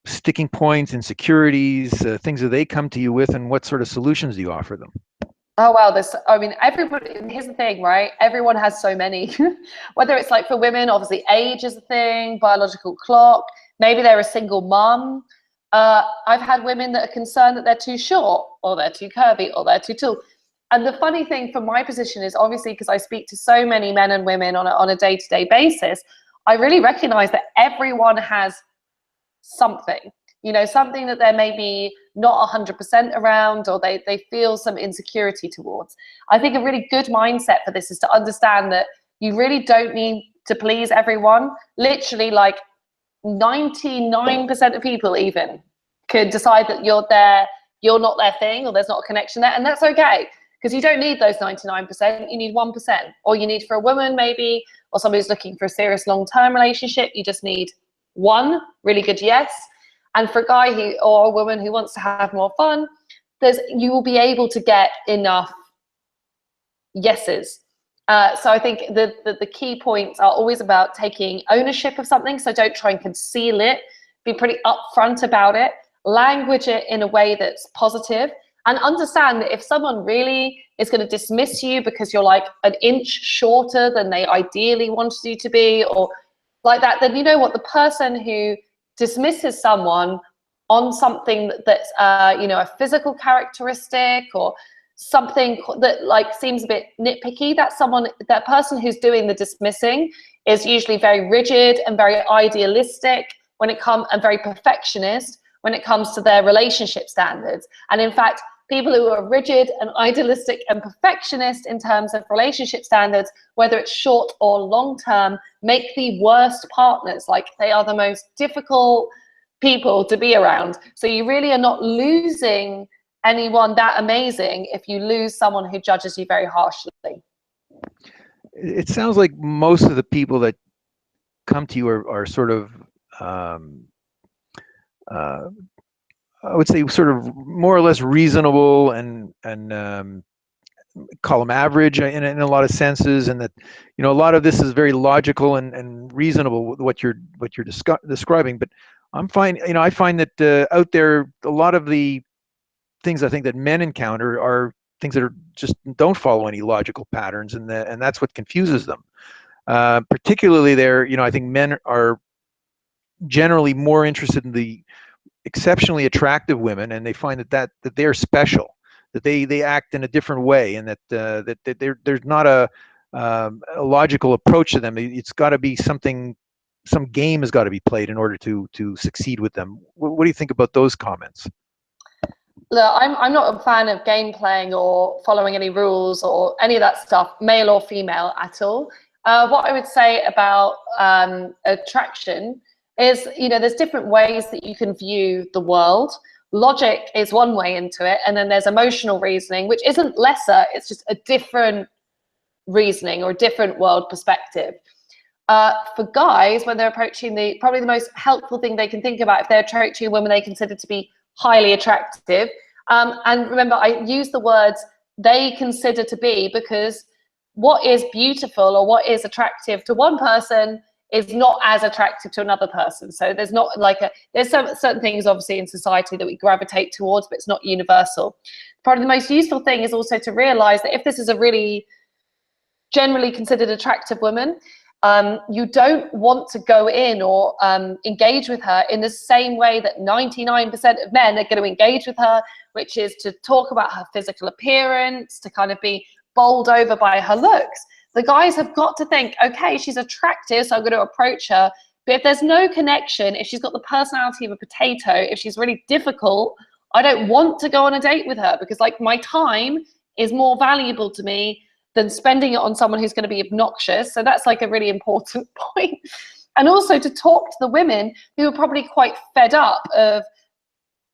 sticking points, insecurities, things that they come to you with, and what sort of solutions do you offer them? Oh, wow. I mean, everybody, here's the thing, right? Everyone has so many. Whether it's like for women, obviously age is a thing, biological clock, maybe they're a single mum. I've had women that are concerned that they're too short, or they're too curvy, or they're too tall. And the funny thing from my position is, obviously, because I speak to so many men and women on a day-to-day basis, I really recognize that everyone has something, you know, something that they're maybe not 100% around, or they feel some insecurity towards. I think a really good mindset for this is to understand that you really don't need to please everyone. Literally, like 99% of people even could decide that you're not their thing, or there's not a connection there, and that's okay, because you don't need those 99%. You need 1%, or you need, for a woman maybe, or somebody who's looking for a serious long-term relationship, you just need one really good yes. And for a guy or a woman who wants to have more fun, you will be able to get enough yeses. So I think the key points are always about taking ownership of something. So don't try and conceal it. Be pretty upfront about it. Language it in a way that's positive. And understand that if someone really is going to dismiss you because you're like an inch shorter than they ideally wanted you to be, or like that, then you know what, the person who dismisses someone on something that's you know, a physical characteristic or something that like seems a bit nitpicky, that person who's doing the dismissing is usually very rigid and very idealistic and very perfectionist when it comes to their relationship standards. And in fact, People who are rigid and idealistic and perfectionist in terms of relationship standards, whether it's short or long term, make the worst partners. Like, they are the most difficult people to be around. So you really are not losing anyone that amazing if you lose someone who judges you very harshly. It sounds like most of the people that come to you are sort of, I would say, sort of more or less reasonable, and call them average in a lot of senses, and that, a lot of this is very logical and reasonable, what you're describing. But I find that out there, a lot of the things I think that men encounter are things that are just don't follow any logical patterns, and that's what confuses them. Particularly there, I think men are generally more interested in the exceptionally attractive women, and they find that they're special, that they act in a different way, and that there's not a logical approach to them. It's got to be some game has got to be played in order to succeed with them. What do you think about those comments? Look, I'm not a fan of game playing or following any rules or any of that stuff, male or female at all. What I would say about attraction is, there's different ways that you can view the world. Logic is one way into it, and then there's emotional reasoning, which isn't lesser, it's just a different reasoning or a different world perspective. For guys, when they're approaching probably the most helpful thing they can think about, if they're approaching a woman they consider to be highly attractive, and remember, I use the words they consider to be, because what is beautiful or what is attractive to one person is not as attractive to another person. So there's not there's certain things obviously in society that we gravitate towards, but it's not universal. Probably the most useful thing is also to realize that if this is a really generally considered attractive woman, you don't want to go in or engage with her in the same way that 99% of men are going to engage with her, which is to talk about her physical appearance, to kind of be bowled over by her looks. The guys have got to think, okay, she's attractive, so I'm going to approach her. But if there's no connection, if she's got the personality of a potato, if she's really difficult, I don't want to go on a date with her, because my time is more valuable to me than spending it on someone who's going to be obnoxious. So that's a really important point. And also to talk to the women who are probably quite fed up of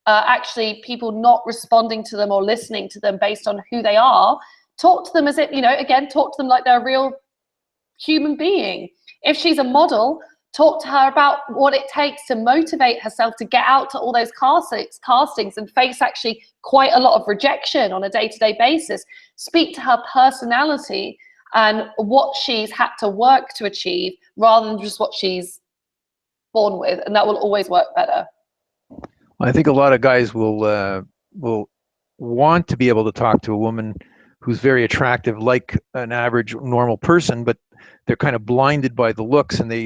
actually people not responding to them or listening to them based on who they are. Talk to them as if, again, talk to them like they're a real human being. If she's a model, talk to her about what it takes to motivate herself to get out to all those castings and face actually quite a lot of rejection on a day-to-day basis. Speak to her personality and what she's had to work to achieve, rather than just what she's born with, and that will always work better. I think a lot of guys will want to be able to talk to a woman who's very attractive, like an average normal person, but they're kind of blinded by the looks, and they're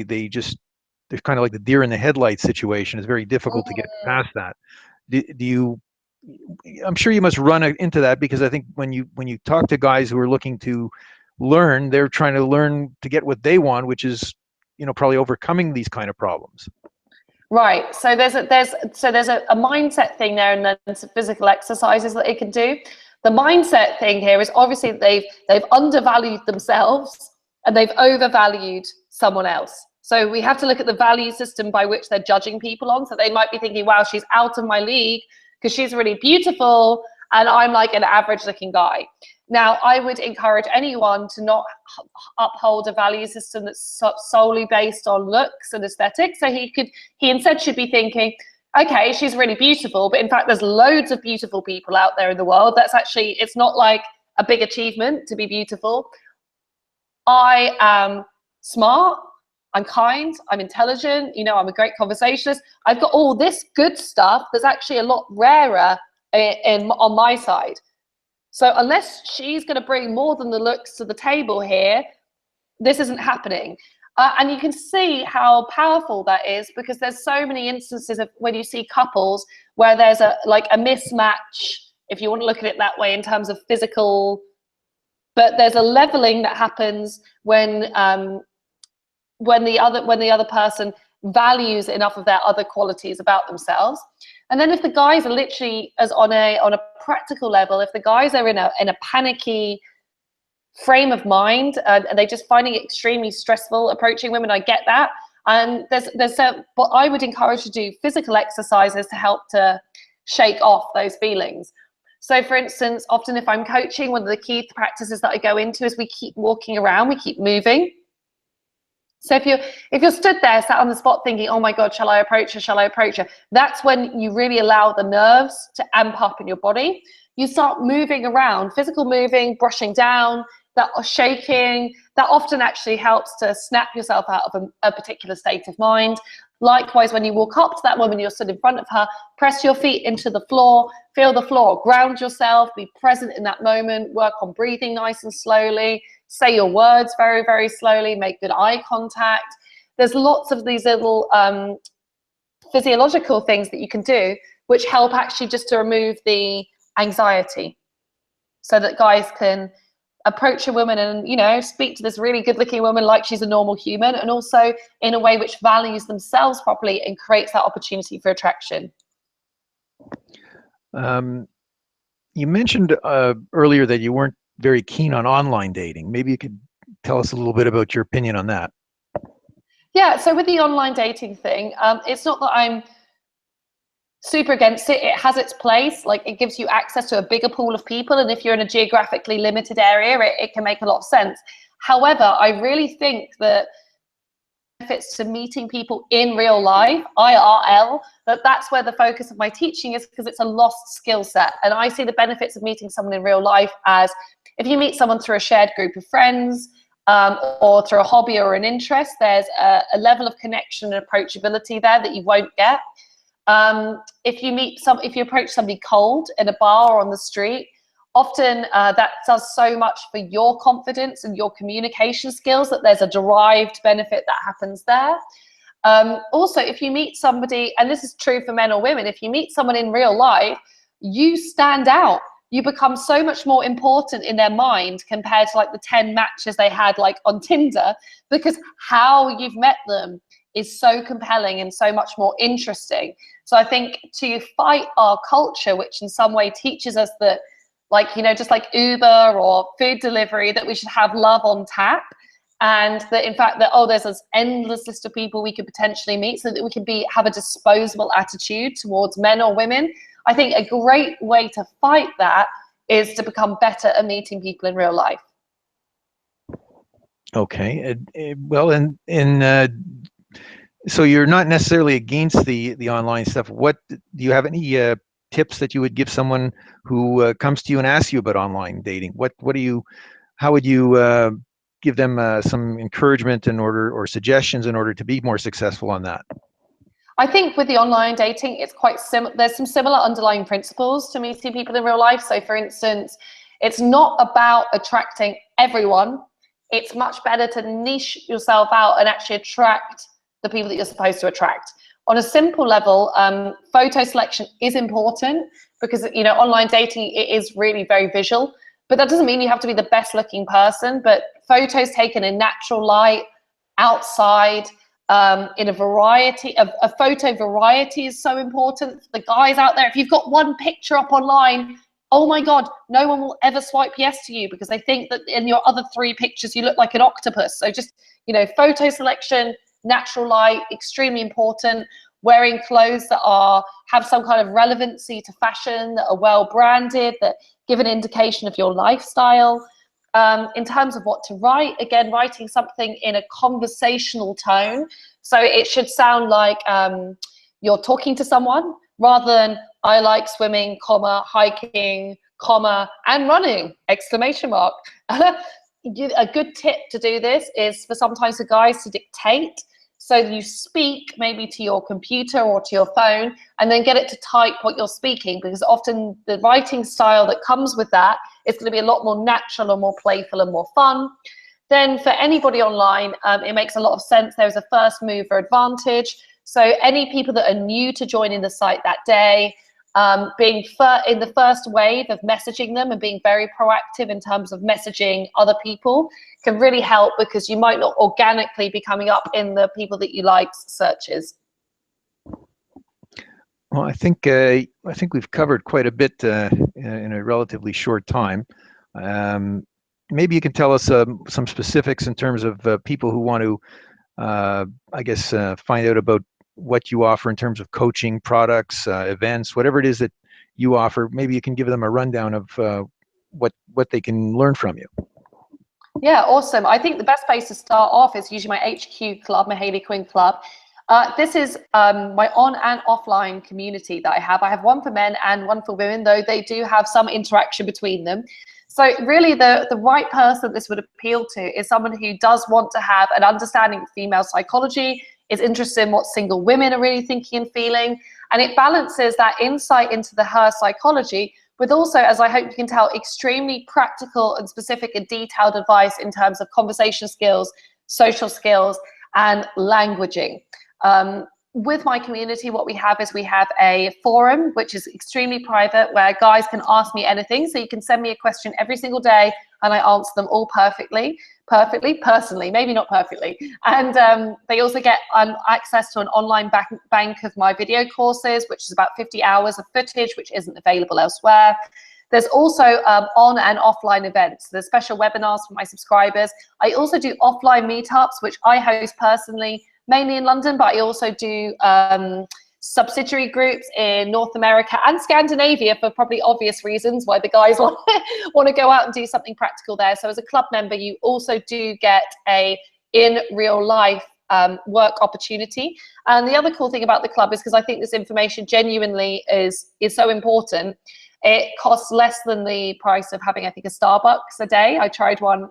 kind of like the deer in the headlights situation. It's very difficult to get past that. Do you? I'm sure you must run into that, because I think when you talk to guys who are looking to learn, they're trying to learn to get what they want, which is probably overcoming these kind of problems. Right. So there's a mindset thing there, and then some physical exercises that they can do. The mindset thing here is obviously they've undervalued themselves and they've overvalued someone else. So we have to look at the value system by which they're judging people on. So they might be thinking, wow, she's out of my league because she's really beautiful and I'm like an average looking guy. Now, I would encourage anyone to not uphold a value system that's solely based on looks and aesthetics. So he instead should be thinking, okay, she's really beautiful, but in fact, there's loads of beautiful people out there in the world. It's not like a big achievement to be beautiful. I am smart, I'm kind, I'm intelligent, I'm a great conversationalist. I've got all this good stuff that's actually a lot rarer on my side. So unless she's going to bring more than the looks to the table here, this isn't happening. And you can see how powerful that is, because there's so many instances of when you see couples where there's a mismatch, if you want to look at it that way, in terms of physical, but there's a leveling that happens when the other person values enough of their other qualities about themselves. And then if the guys are literally, as on a practical level, if the guys are in a panicky frame of mind, and they just finding it extremely stressful approaching women, I get that. And what I would encourage to do physical exercises to help to shake off those feelings. So for instance, often if I'm coaching, one of the key practices that I go into is we keep walking around, we keep moving. So if you're stood there, sat on the spot thinking, oh my God, shall I approach her? Shall I approach her? That's when you really allow the nerves to amp up in your body. You start moving around, physical moving, brushing down, that shaking, that often actually helps to snap yourself out of a particular state of mind. Likewise, when you walk up to that woman, you're stood in front of her, press your feet into the floor, feel the floor, ground yourself, be present in that moment, work on breathing nice and slowly, say your words very, very slowly, make good eye contact. There's lots of these little physiological things that you can do which help actually just to remove the anxiety so that guys can approach a woman and, you know, speak to this really good looking woman like she's a normal human, and also in a way which values themselves properly and creates that opportunity for attraction. You mentioned earlier that you weren't very keen on online dating. Maybe you could tell us a little bit about your opinion on that. Yeah, so with the online dating thing, it's not that I'm super against it. It has its place. Like, it gives you access to a bigger pool of people, and if you're in a geographically limited area, it can make a lot of sense. However, I really think that benefits to meeting people in real life, IRL, that's where the focus of my teaching is, because it's a lost skill set. And I see the benefits of meeting someone in real life as, if you meet someone through a shared group of friends, or through a hobby or an interest, there's a level of connection and approachability there that you won't get. If you approach somebody cold in a bar or on the street, often that does so much for your confidence and your communication skills that there's a derived benefit that happens there. Also, if you meet somebody, and this is true for men or women, if you meet someone in real life, you stand out. You become so much more important in their mind compared to like the 10 matches they had like on Tinder, because how you've met them is so compelling and so much more interesting. So I think to fight our culture, which in some way teaches us that, like, you know, just like Uber or food delivery, that we should have love on tap, and that in fact that, oh, there's this endless list of people we could potentially meet, so that we can have a disposable attitude towards men or women. I think a great way to fight that is to become better at meeting people in real life. Okay, well, so you're not necessarily against the online stuff. What do you have any tips that you would give someone who comes to you and asks you about online dating? How would you give them some encouragement in order, or suggestions in order to be more successful on that? I think with the online dating, it's quite similar. There's some similar underlying principles to meeting people in real life. So for instance, it's not about attracting everyone. It's much better to niche yourself out and actually attract the people that you're supposed to attract. On a simple level, photo selection is important, because, you know, online dating, it is really very visual, but that doesn't mean you have to be the best looking person. But photos taken in natural light, outside, in a variety of a photo variety is so important. The guys out there, if you've got one picture up online, oh my God, no one will ever swipe yes to you, because they think that in your other 3 pictures you look like an octopus. So just, you know, photo selection, natural light, extremely important. Wearing clothes that have some kind of relevancy to fashion, that are well branded, that give an indication of your lifestyle. In terms of what to write, again, writing something in a conversational tone. So it should sound like you're talking to someone, rather than I like swimming, comma, hiking, comma, and running, exclamation mark. A good tip to do this is for sometimes the guys to dictate. So you speak maybe to your computer or to your phone, and then get it to type what you're speaking, because often the writing style that comes with that is going to be a lot more natural and more playful and more fun. Then for anybody online, it makes a lot of sense. There's a first mover advantage. So any people that are new to joining the site that day, being in the first wave of messaging them and being very proactive in terms of messaging other people can really help, because you might not organically be coming up in the people that you like searches. Well, I think we've covered quite a bit in a relatively short time. Um, Maybe you can tell us some specifics in terms of people who want to, I guess, find out about what you offer in terms of coaching, products, events, whatever it is that you offer. Maybe you can give them a rundown of what they can learn from you. Yeah, awesome. I think the best place to start off is usually my HQ club, my Hayley Quinn club. This is my on and offline community that I have. I have one for men and one for women, though they do have some interaction between them. So really the right person this would appeal to is someone who does want to have an understanding of female psychology, is interested in what single women are really thinking and feeling, and it balances that insight into her psychology with also, as I hope you can tell, extremely practical and specific and detailed advice in terms of conversation skills, social skills, and languaging. With my community, what we have is we have a forum, which is extremely private, where guys can ask me anything. So you can send me a question every single day, and I answer them all personally, maybe not perfectly. And they also get access to an online bank of my video courses, which is about 50 hours of footage, which isn't available elsewhere. There's also on and offline events. There's special webinars for my subscribers. I also do offline meetups, which I host personally, mainly in London, but I also do subsidiary groups in North America and Scandinavia for probably obvious reasons why the guys want to go out and do something practical there. So as a club member, you also do get a in real life work opportunity. And the other cool thing about the club is, because I think this information genuinely is so important, it costs less than the price of having, I think, a Starbucks a day. I tried one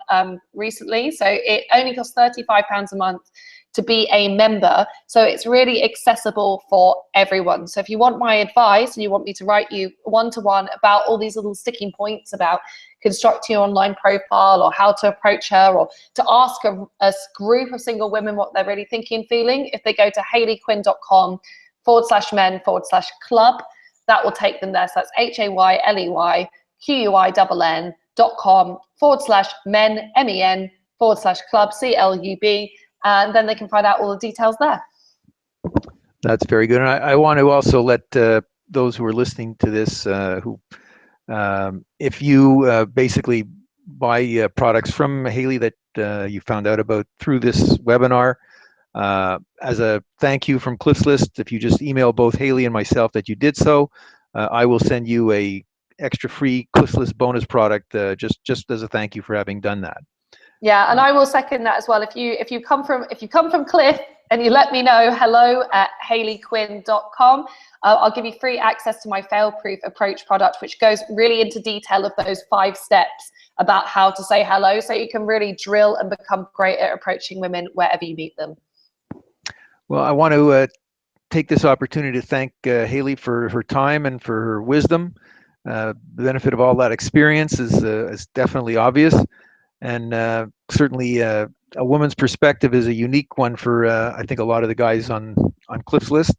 recently. So it only costs £35 a month to be a member. So it's really accessible for everyone. So if you want my advice and you want me to write you one-to-one about all these little sticking points about constructing your online profile or how to approach her, or to ask a group of single women what they're really thinking and feeling, if they go to hayleyquinn.com/men/club, that will take them there. So that's hayleyquinn.com/men, MEN/club, CLUB. And then they can find out all the details there. That's very good. And I want to also let those who are listening to this, if you basically buy products from Hayley that you found out about through this webinar, as a thank you from Cliff's List, if you just email both Hayley and myself that you did so, I will send you a extra free Cliff's List bonus product just as a thank you for having done that. Yeah, and I will second that as well. If you come from Cliff and you let me know hello@hayleyquinn.com, I'll give you free access to my fail-proof approach product, which goes really into detail of those 5 steps about how to say hello, so you can really drill and become great at approaching women wherever you meet them. Well, I want to take this opportunity to thank Hayley for her time and for her wisdom. The benefit of all that experience is definitely obvious. And certainly a woman's perspective is a unique one for, I think, a lot of the guys on Cliff's List.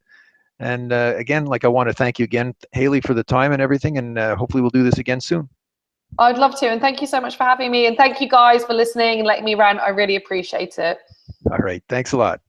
And again, I want to thank you again, Hayley, for the time and everything. And hopefully we'll do this again soon. I'd love to. And thank you so much for having me. And thank you guys for listening and letting me rant. I really appreciate it. All right. Thanks a lot.